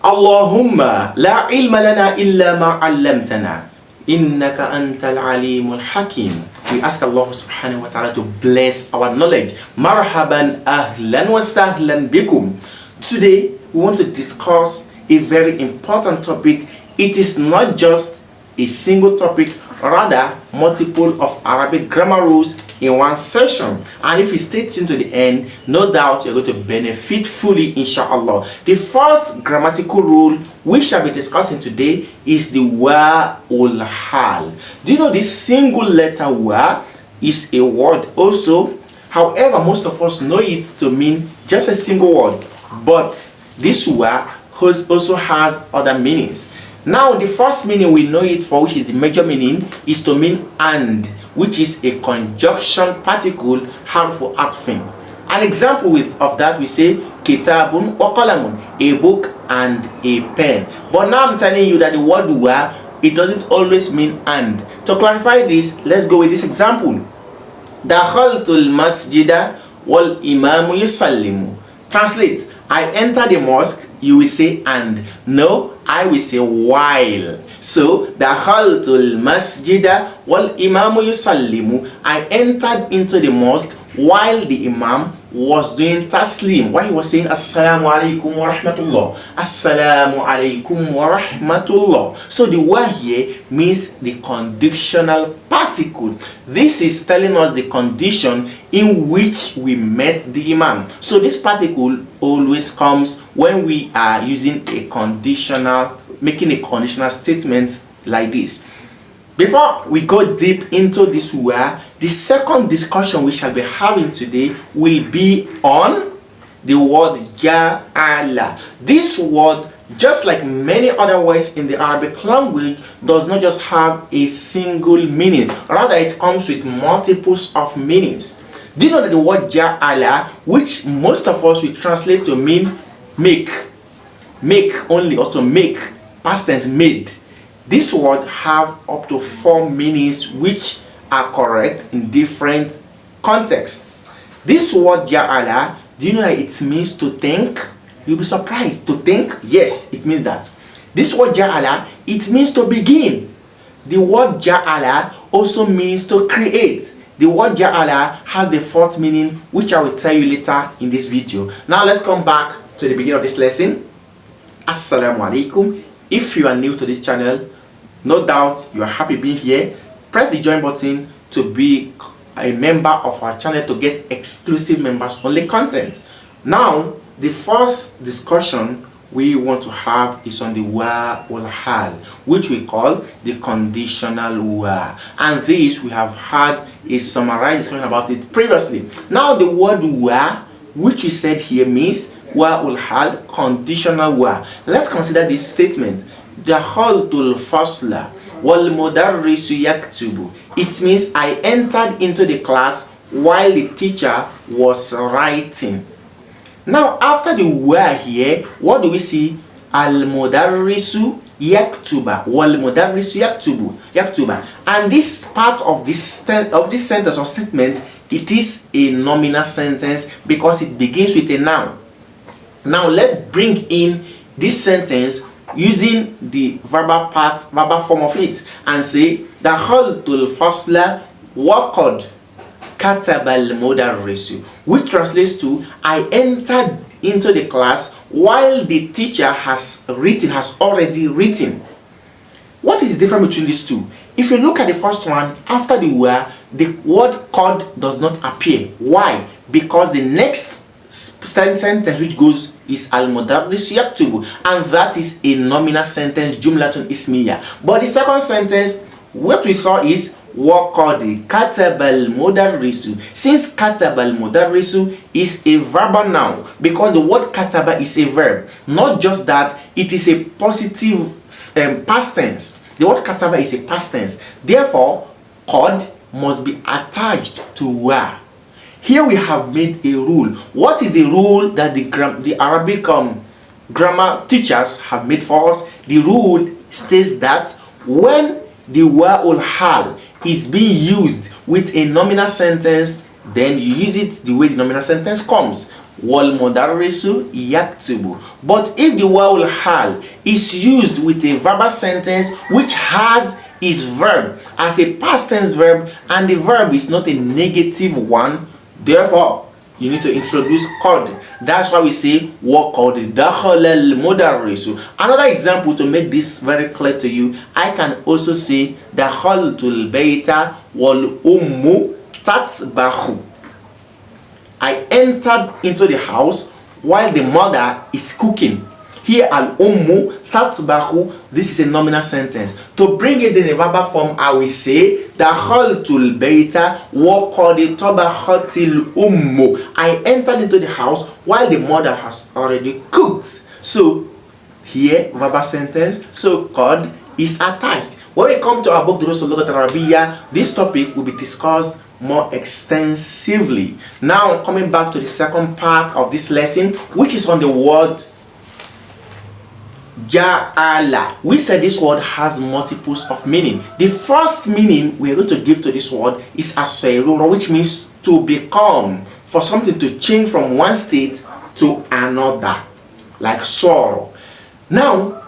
Allahumma la ilma lana illa ma 'allamtana innaka antal alimul hakim. We ask Allah subhanahu wa ta'ala to bless our knowledge. Marhaban ahlan wa sahlan bikum. Today we want to discuss a very important topic. It is not just a single topic, rather multiple of Arabic grammar rules in one session, and if you stay tuned to the end, no doubt you're going to benefit fully, inshallah. The first grammatical rule we shall be discussing today is the wa ul hal. Do you know this single letter wa is a word also? However, most of us know it to mean just a single word, but this wa also has other meanings. Now, the first meaning we know it for, which is the major meaning, is to mean and, which is a conjunction particle, harfu atfin. An example of that, we say kitabun wa qalamun, a book and a pen. But now I'm telling you that the word wa, it doesn't always mean and. To clarify this, let's go with this example. Dakhaltul masjida wal imamu yusallimu. Translate: I enter the mosque, you will say and. No, I will say while. So, dakhaltul masjida wal imamu yusallimu. I entered into the mosque while the imam was doing taslim. While he was saying assalamu alaikum wa rahmatullah. Assalamu alaikum wa rahmatullah. So the word here means the conditional particle. This is telling us the condition in which we met the imam. So this particle always comes when we are using a conditional, making a conditional statement like this. Before we go deep into this word, the second discussion we shall be having today will be on the word ja'ala. This word, just like many other words in the Arabic language, does not just have a single meaning. Rather, it comes with multiples of meanings. Do you know that the word ja'ala, which most of us will translate to mean make only, or to make, past tense made, this word have up to 4 meanings which are correct in different contexts. This word ja'ala, do you know that it means to think? You'll be surprised. To think? Yes, it means that. This word ja'ala, it means to begin. The word ja'ala also means to create. The word ja'ala has the 4th meaning, which I will tell you later in this video. Now let's come back to the beginning of this lesson. Assalamu alaikum. If you are new to this channel, no doubt you are happy being here. Press the join button to be a member of our channel to get exclusive members only content. Now, the first discussion we want to have is on the wa ul hal, which we call the conditional wa. And this, we have had a summarized discussion about it previously. Now, the word wa, which we said here, means wa ul hal, conditional wa. Let's consider this statement. Dakhaltul fasla wal mudarrisu yaktubu. It means I entered into the class while the teacher was writing. Now, after the wa here, what do we see? Al mudarrisu yaktuba wal mudarrisu yaktuba. And this part of this sentence or statement, it is a nominal sentence because it begins with a noun. Now let's bring in this sentence using the verbal form of it and say dakhaltul fasla wa qad kataba al mudarrisu, which translates to I entered into the class while the teacher has already written. What is the difference between these two? If you look at the first one, after the word qad does not appear. Why? Because the next sentence which goes is al-mudarris yaktubu, and that is a nominal sentence, jumlatun ismiya. But the second sentence, what we saw is waqad katabal mudarrisu. Since katabal mudarrisu is a verbal noun, because the word kataba is a verb. Not just that, it is a positive past tense. The word kataba is a past tense. Therefore, qad must be attached to wa. Here we have made a rule. What is the rule that the Arabic grammar teachers have made for us? The rule states that when the wa ul hal is being used with a nominal sentence, then you use it the way the nominal sentence comes. wal mudarrisu yaktubu. But if the wawul hal is used with a verbal sentence which has its verb as a past tense verb and the verb is not a negative one, therefore you need to introduce qad. That's why we say waqad dakhala al mudarrisu. Another example to make this very clear to you, I can also say dakhaltul bayta wal ummu tatbahu. I entered into the house while the mother is cooking. Here al ummu tatbahu, this is a nominal sentence. To bring it in a verbal form, I will say dakhaltul bayta wa qad tabakhatil ummu. I entered into the house while the mother has already cooked. So here verbal sentence, so qad is attached. When we come to our book Durus al-Lughat al-Arabiyyah, this topic will be discussed more extensively. Now coming back to the second part of this lesson, which is on the word ja'ala. We said this word has multiples of meaning. The first meaning we are going to give to this word is as-sayrura, which means to become, for something to change from one state to another, like sorrow. Now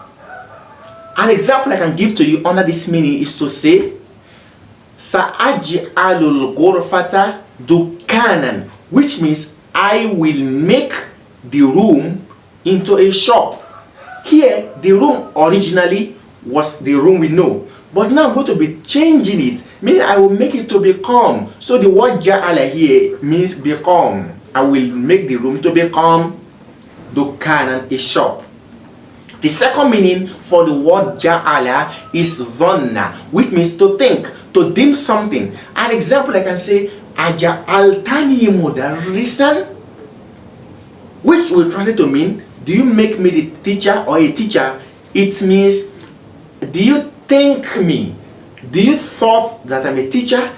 an example I can give to you under this meaning is to say sa'aj'alul ghurfata dukanan, which means I will make the room into a shop. Here the room originally was the room we know, but now I'm going to be changing it, meaning I will make it to become. So the word ja'ala here means become. I will make the room to become dukanan, a shop. The second meaning for the word ja'ala is dhanna, which means to think, to deem something. An example I can say aja'altani mudarrisan, which will translate to mean, do you make me the teacher or a teacher? It means, do you think me? Do you thought that I'm a teacher?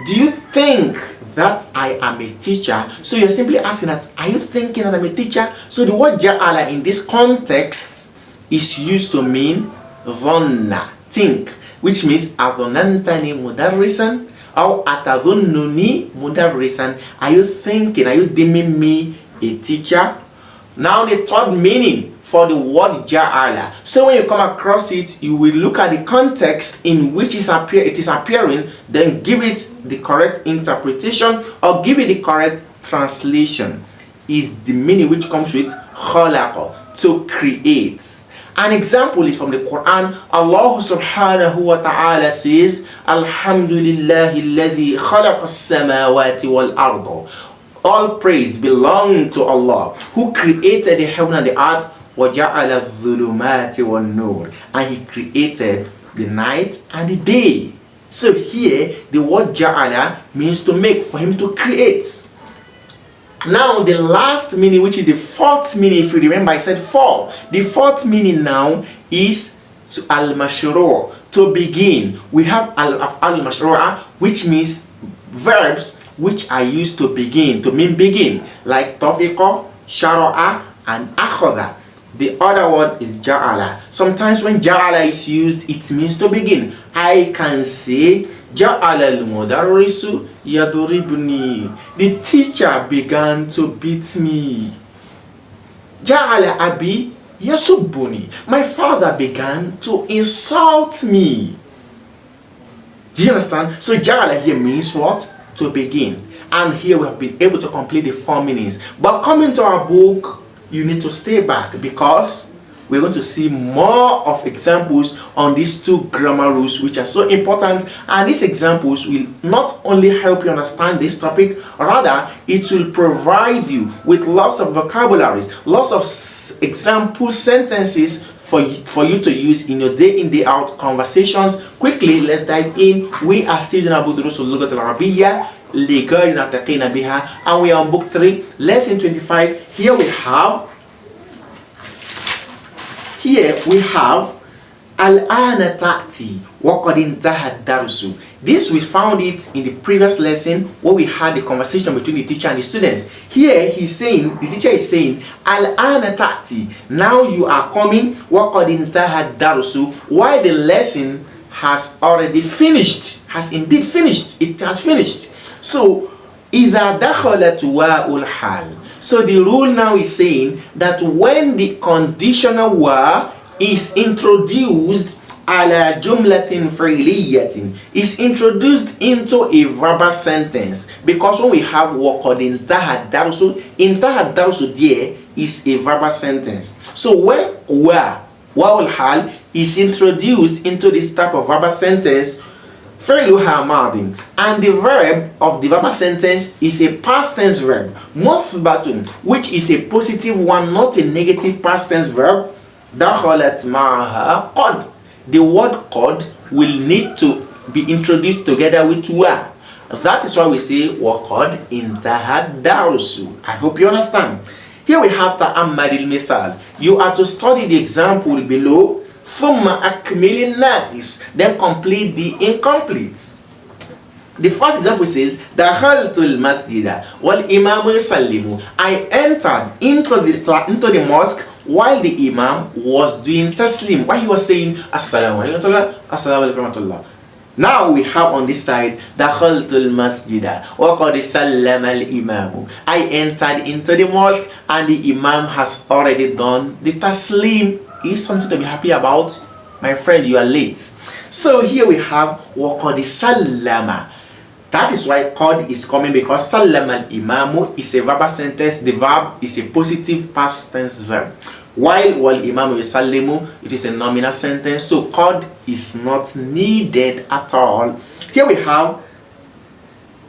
Do you think that I am a teacher? So you're simply asking that, are you thinking that I'm a teacher? So the word ja'ala in this context is used to mean dhanna, think, which means adhanantani mudarrisan or atadhunnuni mudarrisan. Are you thinking, are you deeming me a teacher? Now the third meaning for the word ja'ala. So when you come across it, you will look at the context in which it is appearing, then give it the correct interpretation or give it the correct translation. Is the meaning which comes with khalaqa, to create. An example is from the Quran. Allah subhanahu wa ta'ala says, Alhamdulillahi alladhi khalaqa as-samawati wal arda. All praise belong to Allah, who created the heaven and the earth, وَجَعَلَ الظُّلُمَاتِ وَالنُّورِ, and He created the night and the day. So here, the word ja'ala means to make, for Him to create. Now the last meaning, which is the fourth meaning, if you remember I said four. The fourth meaning now is to al-mashru', to begin. We have al-mashru'a, which means verbs which are used to begin, to mean begin, like tafiqa, shara'a, and akhadha. The other word is ja'ala. Sometimes when ja'ala is used, it means to begin. I can say ja'ala al-mudarrisu yaduribni. The teacher began to beat me. Ja'ala abi yasubbuni. My father began to insult me. Do you understand? So ja'ala here means what? To begin. And here we have been able to complete the four meanings. But coming to our book, you need to stay back because we're going to see more of examples on these two grammar rules which are so important, and these examples will not only help you understand this topic, rather it will provide you with lots of vocabularies, lots of example sentences for you to use in your day in day out conversations. Quickly, let's dive in. We are still in Abu Durus al-Lughat al-Arabiyyah and we are on book 3, lesson 25. Here we have Al-ana ta'ti wa qad intaha ad-darsu. This we found it in the previous lesson where we had the conversation between the teacher and the students. Here the teacher is saying Al-ana ta'ti, now you are coming, wa qad intaha ad-darsu, while the lesson has already finished, has indeed finished, it has finished. So إذا دخلت واو الحال. So the rule now is saying that when the conditional wa is introduced ala jumlatin fi'liyatin, is introduced into a verbal sentence, because when we have what called intaha darusu there is a verbal sentence. So when wa'ul hal is introduced into this type of verbal sentence, fi'luha madin, and the verb of the verbal sentence is a past tense verb, muthbatun, which is a positive one, not a negative past tense verb, dakhalat ma'aha qad. The word qad will need to be introduced together with wa. That is why we say waqad intaha darusu. I hope you understand. Here we have ta'ammad al-mithal. You are to study the example below. Thumma akmil al-naqis, then complete the incomplete. The first example says dakhaltu al-masjida wal imamu yusallimu. I entered into the mosque while the imam was doing taslim, while he was saying assalamu alaikum, assalamu alaikum. Now we have on this side dakhaltu al-masjida wa qad sallama al-imamu. I entered into the mosque and the imam has already done the taslim. Is something to be happy about, my friend. You are late. So here we have wa qad sallama. That is why qad is coming, because sallama al-imamu is a verbal sentence. The verb is a positive past tense verb, while wal imamu yusallimu, it is a nominal sentence, so qad is not needed at all. Here we have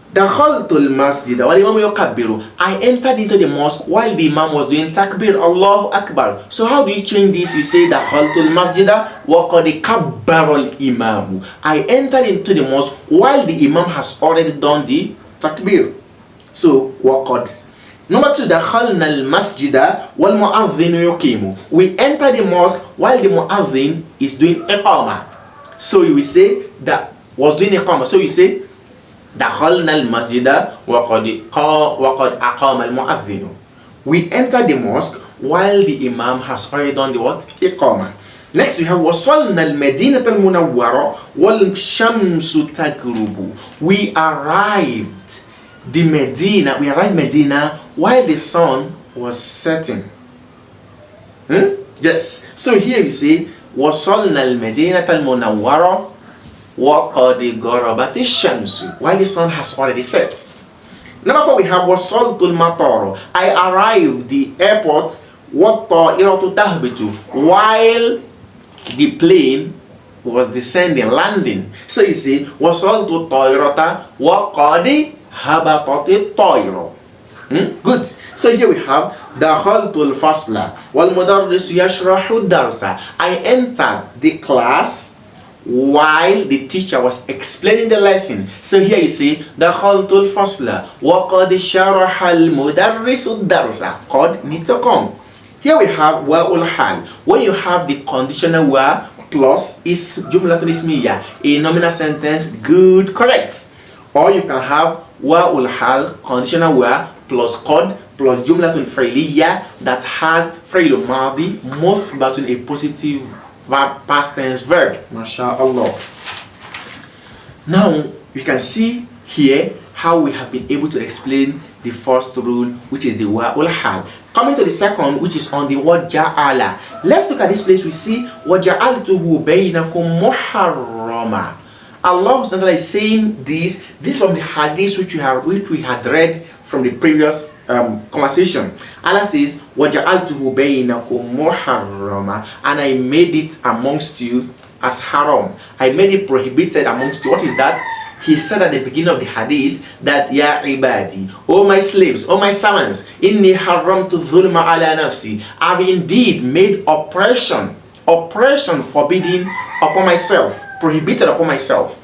dakhaltu al-masjid wal imamu yukabbiru. I entered into the mosque while the imam was doing takbir, Allahu Akbar. So how do you change this? You say dakhaltu al-masjid wa qad kabbara al-imamu. I entered into the mosque while the imam has already done the takbir. So wa qad. Number 2, dakhalna al-masjida wal mu'adhdhin yuqimu. We enter the mosque while the mu'adhdhin is doing iqama. So you will say that was doing iqama. So you say dakhalna al-masjida wa qad aqama al-mu'adhdhin. We enter the mosque while the imam has already done the what? Iqama. Next we have wasalna al-madinah al-munawwara wal shamsu tagrubu. We arrived Medina while the sun was setting. Yes. So here we say wasalna al-madinah al-munawwara wa qad gharabat ash-shamsu, while the sun has already set. Number 4, we have wasaltu al-matar. I arrived the airport wa ta'iratu tahbitu, while the plane was descending, landing. So you see wasaltu ta'irata wa qad habatat at-ta'ira. Good. So here we have dakhaltu al-fasla wal mudarris yashrahu ad-darsa. I entered the class while the teacher was explaining the lesson. So here you see dakhaltu al-fasla wa qad sharaha al-mudarris ad-darsa. Qad need to come. Here we have wa'ul hal. When you have the conditional wa plus is jumlatun ismiyya, a nominal sentence, good, correct. Or you can have wa'ul hal, conditional wa plus qad plus jumlatun fi'liyya that has fi'l madi muthbatun, a positive verb, past tense verb. MashaAllah. Now you can see here how we have been able to explain the first rule, which is the wa'ul hal. Coming to the second, which is on the word ja'ala. Let's look at this place. We see وَجَعَلْتُهُ بَيْنَكُمْ مُحَرَّمًا. Allah is saying this from the hadith which we had read from the previous conversation. Allah says وَجَعَلْتُهُ بَيْنَكُمْ مُحَرَّمًا, and I made it amongst you as haram. I made it prohibited amongst you. What is that? He said at the beginning of the hadith that Ya ibadi, O my slaves, O my servants, inni haramtu dhulma ala nafsi. I've indeed made oppression forbidden upon myself, prohibited upon myself.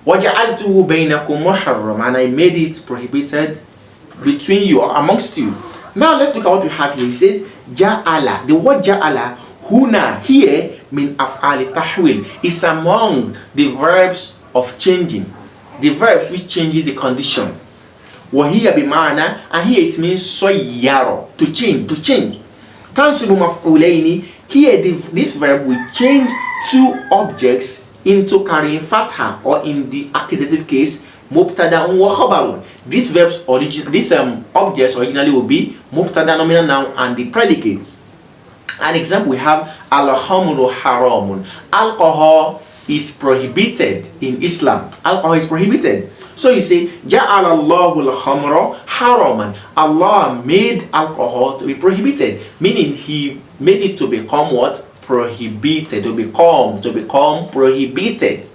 وَجَعَلْتُهُ بَيْنَكُمْ مُحَرَّمًا, and I made it prohibited between you or amongst you. Now let's look at what we have here. He says ja'ala. The word ja'ala huna here min af'ali tahwil is among the verbs of changing, the verbs which changes the condition. وَهِيَ بِمَعْنَى, and here it means soyyaro, to change. تَنْصِبُ مَفْعُولَيْنِ, here this verb will change two objects into carrying fatha, or in the accusative case mubtada'un wa khabarun. These objects originally will be mubtada, nominal noun, and the predicates. An example, we have al-khamru haramun. Alcohol is prohibited in Islam. Alcohol is prohibited. So you say, Ja'ala Allahu al-khamra haraman. Allah made alcohol to be prohibited, meaning He made it to become what? Prohibited. To become prohibited.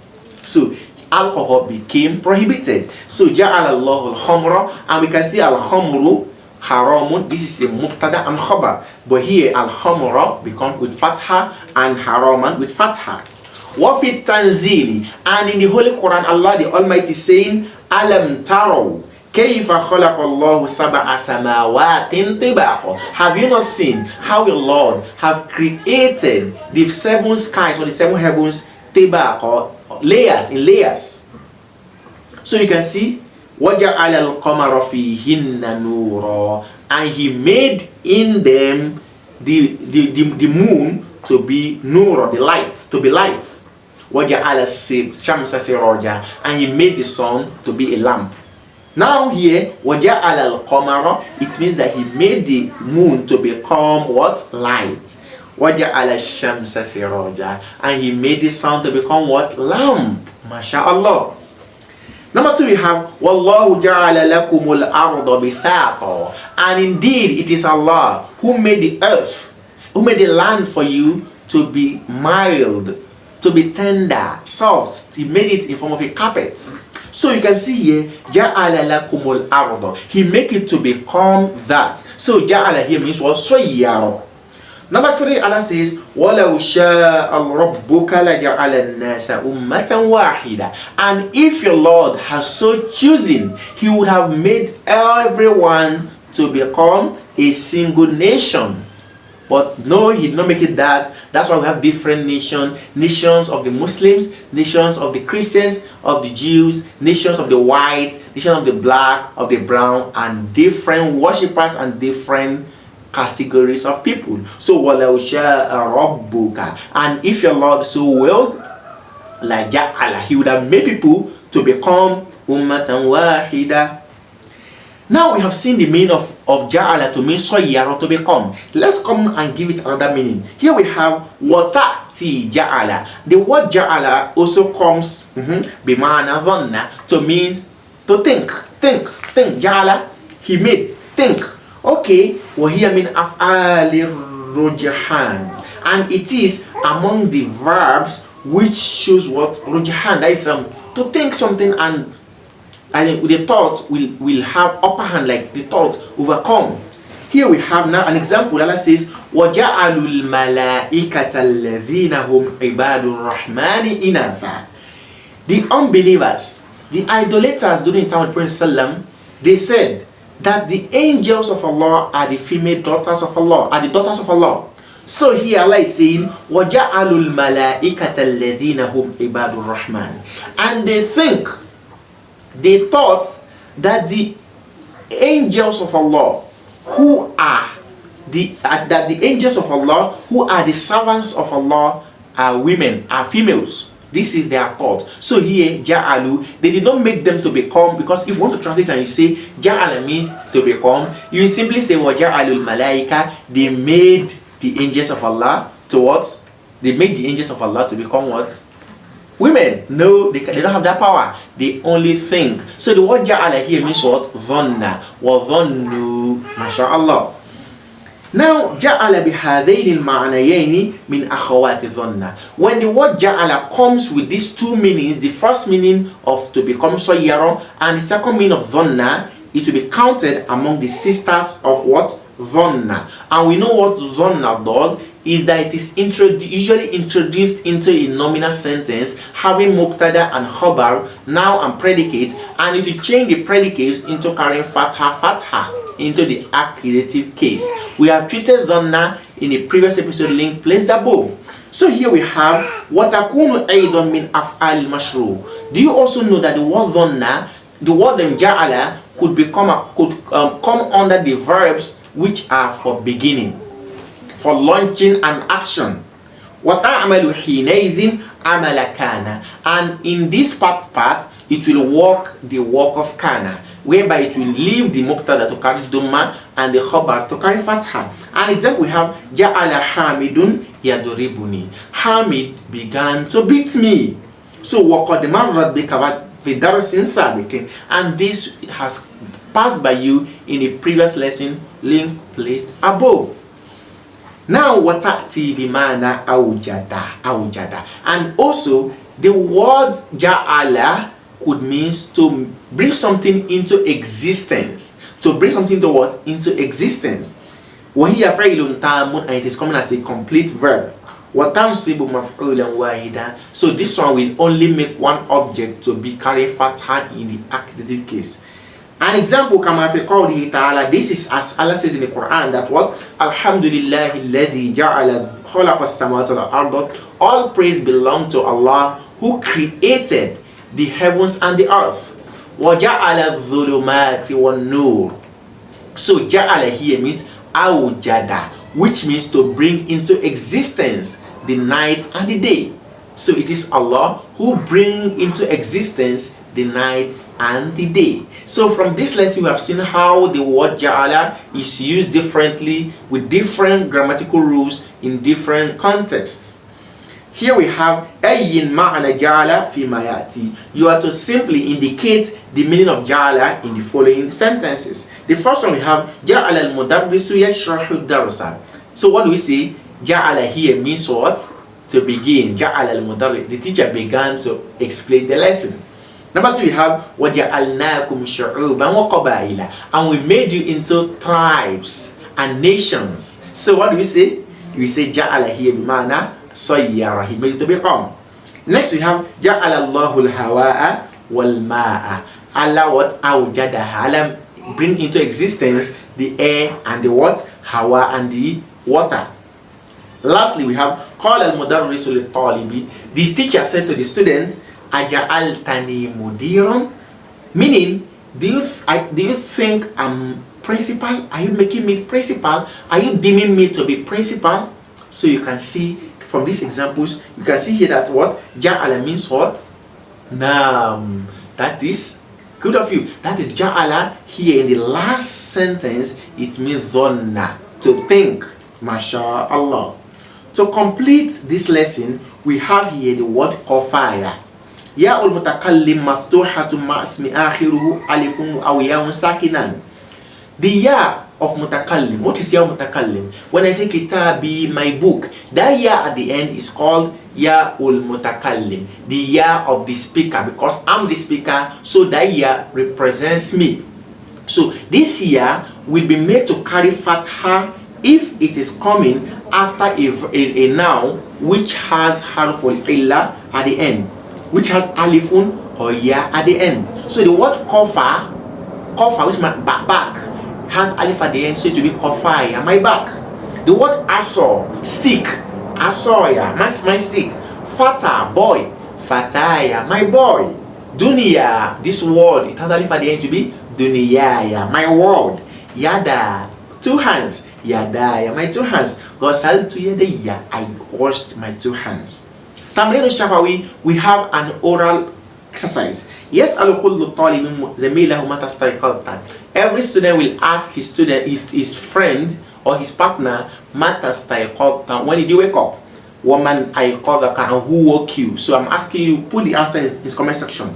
So alcohol became prohibited. So Ja'ala Allahu al-khamra, and we can see al-khamru haramun. This is a mubtada and khabar, but here al-khamra becomes with fatha and haraman with fatha. وَفِي التَّنْزِيلِ, and in the Holy Quran, Allah the Almighty saying, أَلَمْ تَرَوْا كَيْفَ خَلَقَ اللَّهُ سَبْعَ سَمَاوَاتٍ طِبَاقًا. Have you not seen how your Lord have created the 7 skies or the 7 heavens, طِبَاقًا, layers, in layers? So you can see, وَجَعَلَ الْقَمَرَ فِيهِنَّ نُورًا, and He made in them the moon to be nur, the lights, to be lights. وَجَعَلَ الشَّمْسَ سِرَاجًا, and He made the sun to be a lamp. Now here, وَجَعَلَ الْقَمَرَ, it means that He made the moon to become what? Light. وَجَعَلَ الشَّمْسَ سِرَاجًا, and He made the sun to become what? Lamp. MashaAllah. Number 2, we have وَاللَّهُ جَعَلَ لَكُمُ الْأَرْضَ بِسَاطًا, and indeed it is Allah who made the earth, who made the land for you to be mild, to be tender, soft. He made it in form of a carpet. So you can see here, جَعَلَ لَكُمُ الْأَرْضَ, He make it to become that. So جَعَلَ here means what? صَيَّرَ. Number 3, Allah says, وَلَوْ شَاءَ رَبُّكَ لَجَعَلَ النَّاسَ أُمَّةً وَاحِدًا, and if your Lord has so chosen, He would have made everyone to become a single nation. But no, He did not make it that. That's why we have different nations of the Muslims, nations of the Christians, of the Jews, nations of the white, nations of the black, of the brown, and different worshippers and different categories of people. So وَلَوْ شَاءَ رَبُّكَ, and if your Lord so willed, لَجَعَلَ, He would have made people to become ummatan wahida. Now we have seen the meaning of ja'ala to mean sayyara, to become. Let's come and give it another meaning. Here we have wata'ti ja'ala. The word ja'ala also comes bima'ana dhanna, to mean to think. Ja'ala, He made, think. Okay, وَهِيَ مِنْ أَفْعَالِ الرُّجْحَانِ, and it is among the verbs which shows what? Rujhan, that is to think something, and the thought will have upper hand, like the thought overcome. Here we have now an example. Allah says, وَجَعَلُوا الْمَلَائِكَةَ الَّذِينَ هُمْ عِبَادُ الرَّحْمَنِ إِنَاثًا. The unbelievers, the idolaters during the time of the Prophet ﷺ, they said that the angels of Allah are the female daughters of Allah, are the daughters of Allah. So here Allah is saying, وَجَعَلُوا الْمَلَائِكَةَ الَّذِينَ هُمْ عِبَادُ الرَّحْمَنِ, and they thought that the angels of Allah who are the angels of Allah who are the servants of Allah are women, are females. This is their thought. So here, ja'alu, they did not make them to become, because if you want to translate and you say ja'ala means to become, you simply say wa ja'alul malaika, they made the angels of Allah to what? They made the angels of Allah to become what? Women. No, they don't have that power. They only think. So the word ja'ala here means what? Dhanna. Wa dhannu. MashaAllah. Now, ja'ala bihadaini al-ma'nayaini min akhawati dhanna. When the word ja'ala comes with these two meanings, the first meaning of to become sayyara and the second meaning of dhanna, it will be counted among the sisters of what? Dhanna. And we know what dhanna does is that it is usually introduced into a nominal sentence having mubtada and khabar, noun and predicate, and it will change the predicates into carrying fatha into the accusative case. We have treated dhanna in a previous episode, link placed above. So here we have watakunu aidan min af'al mashru. Do you also know that the word dhanna, the word ja'ala, could come under the verbs which are for beginning, for launching an action? وَتَعْمَلُ حِينَئِذٍ عَمَلَ كَانَ. And in this part, it will work the work of kana, whereby it will leave the mubtada to carry dhamma and the khabar to carry fatha. An example we have ja'ala hamidun yaduribuni. Hamid began to beat me. So waqad marrat bika fi darasin sabiqin, and this has passed by you in a previous lesson, link placed above. Now watati bimana awjada, and also the word ja'ala could means to bring something into existence. To bring something to what? Into existence. وَهِيَ فَعِلٌ تَامٌ, and it is coming as a complete verb. وَتَنْصِبُ مَفْعُولًا وَاحِدًا. So this one will only make one object to be carried fatha in the accusative case. An example, كما في قوله تعالى, this is as Allah says in the Quran that what? Alhamdulillahi alladhi ja'ala khalaqa as-samawati wal arda. All praise belong to Allah who created the heavens and the earth. وَجَعَلَ الظُّلُمَاتِ وَالنُّورِ. So ja'ala here means awjada, which means to bring into existence the night and the day. So it is Allah who bring into existence the night and the day. So from this lesson we have seen how the word ja'ala is used differently with different grammatical rules in different contexts. Here we have ayyin ma'ana ja'ala fi mayati. You are to simply indicate the meaning of ja'ala in the following sentences. The first one we have ja'ala al-mudarrisu yashrahu ad-darsa. So what do we say? Ja'ala here means what? To begin. Ja'ala al-mudarris, the teacher began to explain the lesson. Number two, we have وَجَعَلْنَاكُمْ شُعُوبًا وَقَبَائِلًا, and we made you into tribes and nations. So what do we say? We say ja'ala here bimana sayyara, he made it to become. Next we have ja'ala Allahu al-hawa'a wal-ma'a. Allah what? Awjadaha. Allah bring into existence the air and the what? Hawa and the water. Lastly we have qala al-mudarrisu lit-talibi. This teacher said to the student, Aja'altani mudiran, meaning, do you think I'm principal? Are you making me principal? Are you deeming me to be principal? So you can see from these examples, you can see here that what? Ja'ala means what? Naam. That is good of you. That is ja'ala here in the last sentence. It means dhanna, to think. MashaAllah. To complete this lesson, we have here the word qafaya. Ya al-mutakallim maftuhatun ma'asmi akhiruhu alifun aw ya'un sakinan. The ya of mutakallim. What is ya mutakallim? When I say kitabi, my book, that ya at the end is called ya al-mutakallim, the ya of the speaker, because I'm the speaker, so that ya represents me. So this ya will be made to carry fatha if it is coming after a noun which has harful illa at the end, which has alifun or ya at the end. So the word kofa, which means back, has alif at the end, so it will be kofaya, my back. The word asor, stick, asoya, my stick. Fata, boy, fataya, my boy. Dunya, this word, it has alif at the end to be duniyaya, my word. Yada, two hands, yadaya, my two hands. Ghasaltu yadayya, I washed my two hands. Tamrin al-Shafawi, we have an oral exercise. Yes, every student will ask his student, his friend or his partner, when did you wake up? Woman, and who woke you? So I'm asking you, put the answer in his comment section.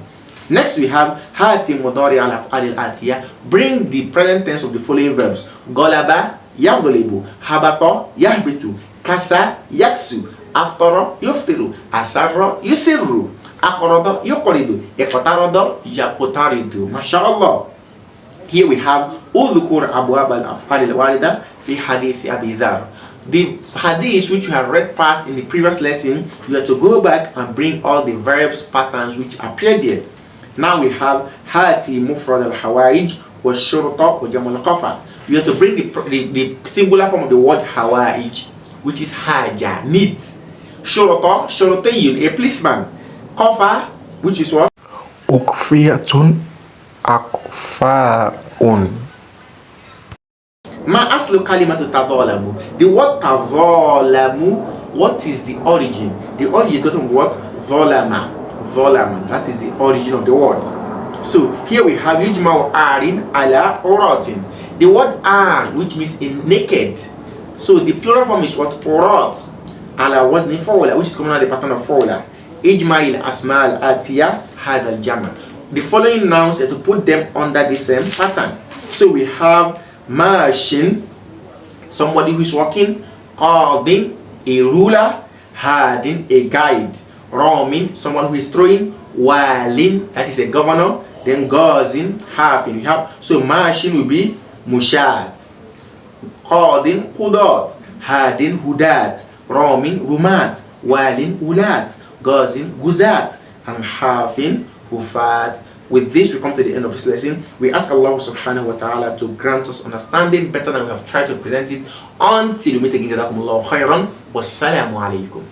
Next we have hati mudari al-af'al al-atiya. Bring the present tense of the following verbs: golaba, yaghlibu; habata, yahbitu; kasa, yaksu; aftara, yuftiru; asarra, yusirru; aqrada, yuqridu; iqtarada, yaqtaridu. MashaAllah. Here we have udhkur abwab al-af'al al-warida fi hadith Abi Dharr. The hadith which we have read fast in the previous lesson, you have to go back and bring all the verbs patterns which appear there. Now we have hati mufrad al-hawaij wa shurta wa jamal qafa. You have to bring the singular form of the word hawaij, which is haja, need. Shurta, shurtiyun, a policeman. Qafa, which is what? Ukfiyatun akfaun. Ma aslu kalimatu tadhalamu. The word tadhalamu what is the origin? The origin is gotten from what? Zolama. Zolama. That is the origin of the word. So here we have yujma'u arin ala uratin. The word ar, which means a naked. So the plural form is what? Urat. Ala wazni fawla, which is coming out the pattern of fawla. Ijma'il asmal atiya hadal jama. The following nouns are to put them under the same pattern. So we have mashin, somebody who is walking, qadin, a ruler, hadin, a guide, ramin, someone who is throwing, walin, that is a governor, then gazin, hafin. We have, so mashin will be mushat, qadin, qudat, hadin, hudat, ramin, rumat, walin, ulat, gazin, guzat, and hafin, hufat. With this, we come to the end of this lesson. We ask Allah subhanahu wa ta'ala to grant us understanding better than we have tried to present it. Until we meet again, jazakumullahu khairan. Wassalamu alaikum.